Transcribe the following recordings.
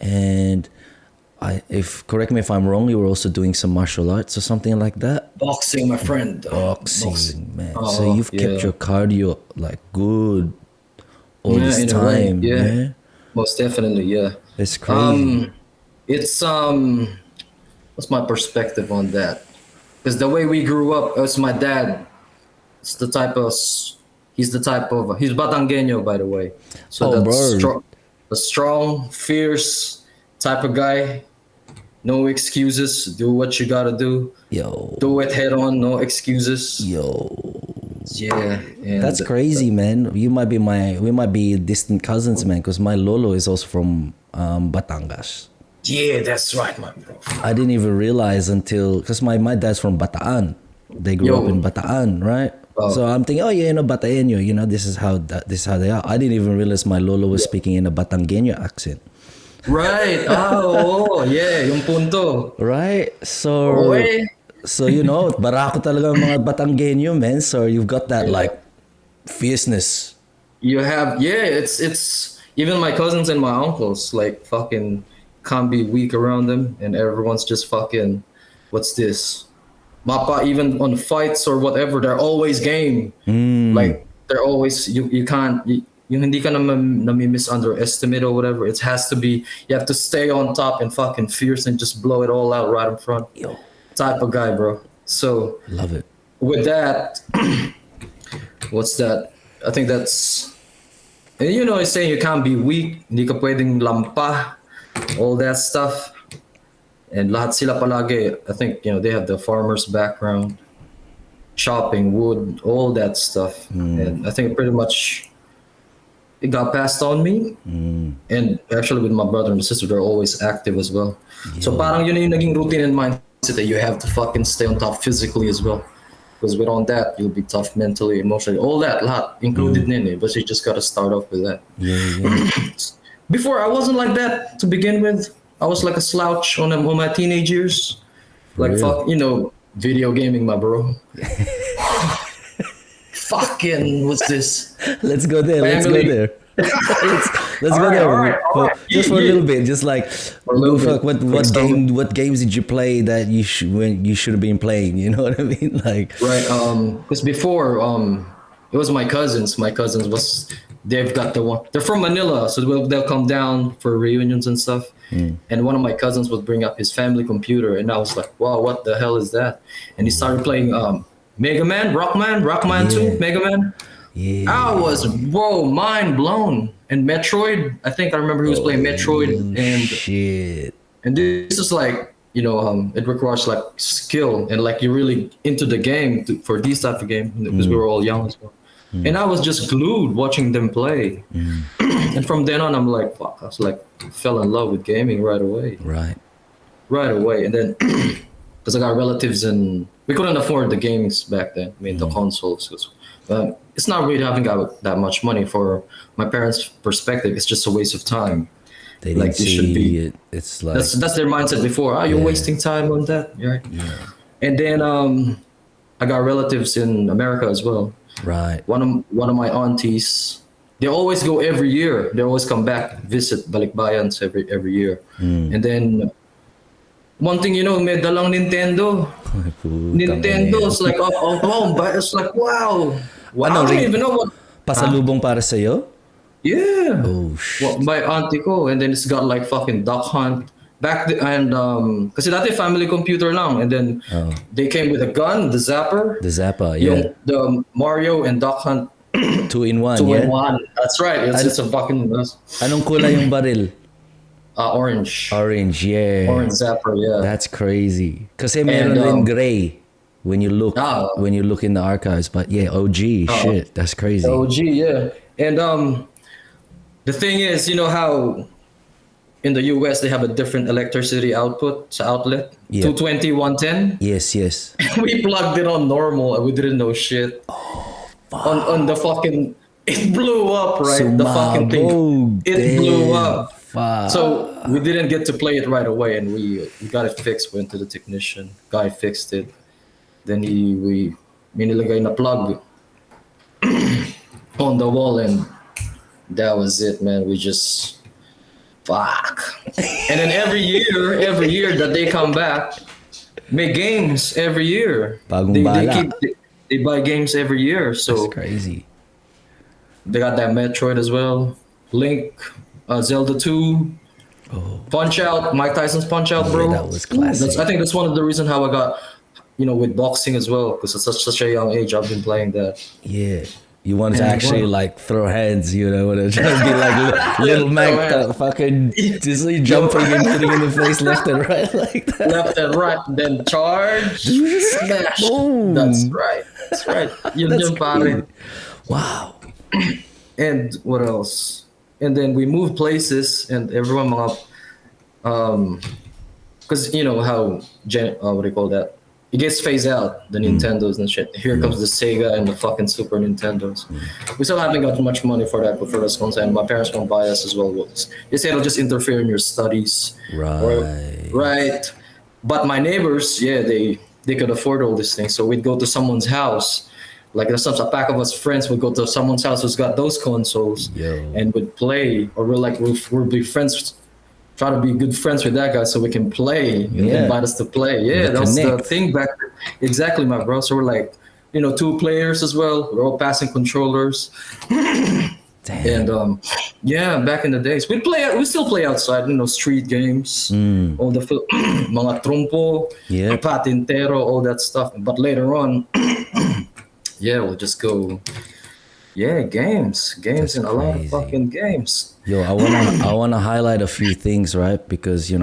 and correct me if I'm wrong, you were also doing some martial arts or something like that. Boxing, my friend. Boxing, man. So Oh, you've kept yeah. your cardio like good all Yeah, this in a way, time, yeah. yeah. Most definitely, yeah. It's crazy. Um, it's what's my perspective on that? Because the way we grew up, it's my dad. It's the type of he's Batangueño, by the way. So Oh, that's bro. a strong, fierce type of guy. No excuses. Do what you gotta do. Yo, Do it head on. No excuses. yo. Yeah, That's and crazy, man. We might be distant cousins, man, because my lolo is also from Batangas. yeah, that's right, my bro. I didn't even realize until, because my dad's from Bataan. They grew up Yo, in Bataan, right? So I'm thinking, oh yeah, Bataeño, this is how they are. I didn't even realize my lolo was speaking in a Batangueño accent. right. Oh, yeah, yung punto. Right? Oo eh. So barako talaga ang mga Batanggenyo, man. So you've got that like fierceness. You have, yeah, it's even my cousins and my uncles like fucking can't be weak around them, and everyone's just fucking, what's this? Mapa, even on fights or whatever, they're always game. Like they're always you can't you hindi ka na misunderestimate or whatever. It has to be, you have to stay on top and fucking fierce and just blow it all out right in front. Yo, Type of guy, bro. So love it. with that, what's that? I think that's, and it's saying you can't be weak, hindi ka pwedeng lampa, all that stuff. And lahat sila palagi, I think, they have the farmer's background, chopping wood, all that stuff. And I think pretty much it got passed on me. And actually with my brother and sister, they're always active as well. So parang yun yung naging routine and mindset that you have to fucking stay on top physically as well. Because without that, you'll be tough mentally, emotionally, all that, lahat, included in it. But you just gotta start off with that. Yeah. Before, I wasn't like that to begin with. I was like a slouch on my teenage years. Like, real? fuck, video gaming, my bro. Fucking, what's this? Let's go there. Family. Let's go there. All right. Just for a little bit, just like little bit. what games did you play that you should have been playing? You know what I mean? Like, Right. Because before, it was my cousins. My cousins they've got the one. They're from Manila, so they'll come down for reunions and stuff. And one of my cousins would bring up his family computer, and I was like, "Wow, what the hell is that?" And he started playing Mega Man, Rockman 2, Mega Man. yeah. I was mind blown. And Metroid, I think I remember he was playing Metroid, Shit. and this is like, it requires like skill and like you're really into the game for these type of games because we were all young as well. And I was just glued watching them play. And from then on, I'm like, fuck, I was like, fell in love with gaming right away. Right away. And then, because I got relatives and we couldn't afford the games back then. I mean, the consoles. It's not really having that much money for my parents' perspective. It's just a waste of time. They didn't Like, it should see be- it. It's like That's their mindset before. You're wasting time on that. Right. yeah. And then I got relatives in America as well. Right. One of my aunties, they always go every year. They always come back, visit balikbayans every year. And then one thing, may dalang Nintendo. Nintendo is like off home, but it's like wow. I don't even know what. Pasalubong para sa'yo? Yeah. Oh shit. Well, my auntie ko, and then it's got like fucking Duck Hunt. And kasi dati family computer lang, and then they came with a gun, the Zapper. The Zappa, yeah. The Mario and Duck Hunt 2-in-1, 2-in-1. That's right. It's a fucking Anong kulay yung baril? orange. Orange, yeah. Orange Zapper, yeah. That's crazy. Kasi meron rin gray when you look in the archives. But yeah, OG, shit, that's crazy. OG, yeah. And the thing is, how in the US they have a different electricity outlet, 220, 110. Yes. We plugged it on normal and we didn't know shit. Oh, fuck. On the fucking, it blew up, right? The fucking Sumabog, thing. It blew up. Fuck. So we didn't get to play it right away, and we got it fixed. Went to the technician. Guy fixed it. Then we nilagay na plug on the wall, and that was it, man. We just Fuck. And then every year that they come back, make games every year. Bagong They bala. they buy games every year. That's So crazy. they got that Metroid as well, Link, Zelda 2, Oh, Punch Out, Mike Tyson's Punch Out, yeah, bro. that was Ooh, classic. I think that's one of the reason how I got, with boxing as well, because at such a young age I've been playing that. Yeah. You wanted to And actually wow. like throw hands, want to try to be like little Mac, hands. that fucking just jumping and hitting in the face left and right like that. Left and right, then charge, smash. Boom. That's right. That's right. Yun That's yun, pare. crazy. Wow. And what else? And then we moved places, and everyone mga because you know how what do you call that? It gets phased out, the Nintendos and shit. Here comes the Sega and the fucking Super Nintendos. We still haven't got much money for that, but for us, and my parents won't buy us as well. They say it'll just interfere in your studies. Right. Right. But my neighbors, yeah, they could afford all these things. So we'd go to someone's house. Like there's a pack of us friends would go to someone's house who's got those consoles Yo. and would play, or we'll be friends, try to be good friends with that guy so we can play and Yeah. invite us to play. Yeah, The that was the connect. thing back then. Exactly, my bro. So we're like, 2 players as well. We're all passing controllers. Damn. And yeah, back in the days, we still play outside, street games, all the mga trompo, Yeah. patintero, all that stuff. But later on, yeah, we'll just go, yeah, games, That's and a lot of crazy. fucking games. Yo, I wanna highlight a few things, right? Because Yo.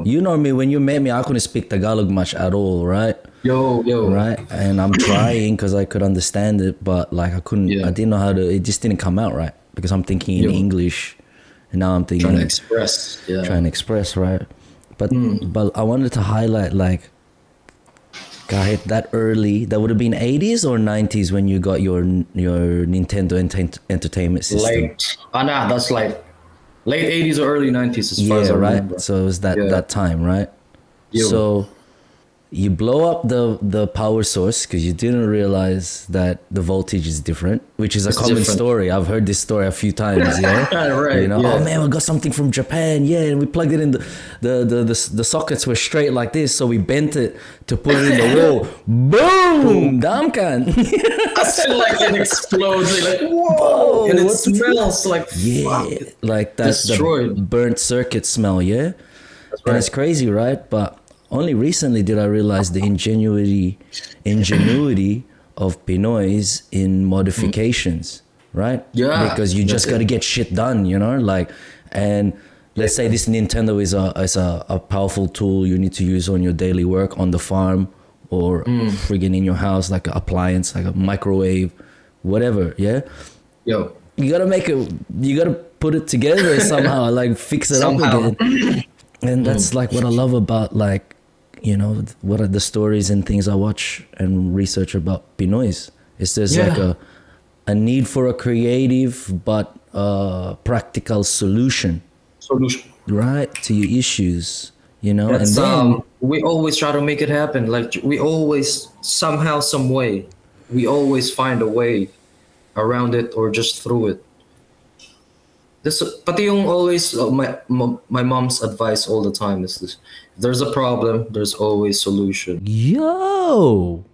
you know me, when you met me, I couldn't speak Tagalog much at all, right? Yo, Right, and I'm trying because I could understand it, but like I couldn't. Yeah. I didn't know how to. It just didn't come out right because I'm thinking in Yo. English, and now I'm thinking trying to express, yeah. trying to express, right? But I wanted to highlight like, kahit that early, that would have been 80s or 90s when you got your Nintendo Entertainment System. That's like late 80s or early 90s as far as Yeah, I right. remember. So it was that Yeah. that time, right? Yo. So you blow up the power source because you didn't realize that the voltage is different, which is a It's common different. story. I've heard this story a few times. Yeah, Right, yeah. Oh man, we got something from Japan. Yeah, and we plugged it in. The sockets were straight like this, so we bent it to put it in the wall. Boom, damkan. I feel like it explodes. Like whoa, and it what's smells like Yeah, fuck. like that's the Destroyed. burnt circuit smell. Yeah. That's And right. it's crazy, right? But only recently did I realize the ingenuity of Pinoys in modifications, right? Yeah, Because you just that's got to get shit done, and let's say this Nintendo is a powerful tool you need to use on your daily work on the farm or friggin' in your house, like an appliance, like a microwave, whatever, yeah? Yo, You gotta put it together somehow, like fix it Somehow. up again. And that's like what I love about what are the stories and things I watch and research about Pinoys. It's just like Yeah. a need for a creative but practical solution, solution. right, to your issues, That's and then we always try to make it happen. Like we always somehow, some way, we always find a way around it or just through it. This, pati yung always my mom's advice all the time is this: if there's a problem, there's always solution. yo.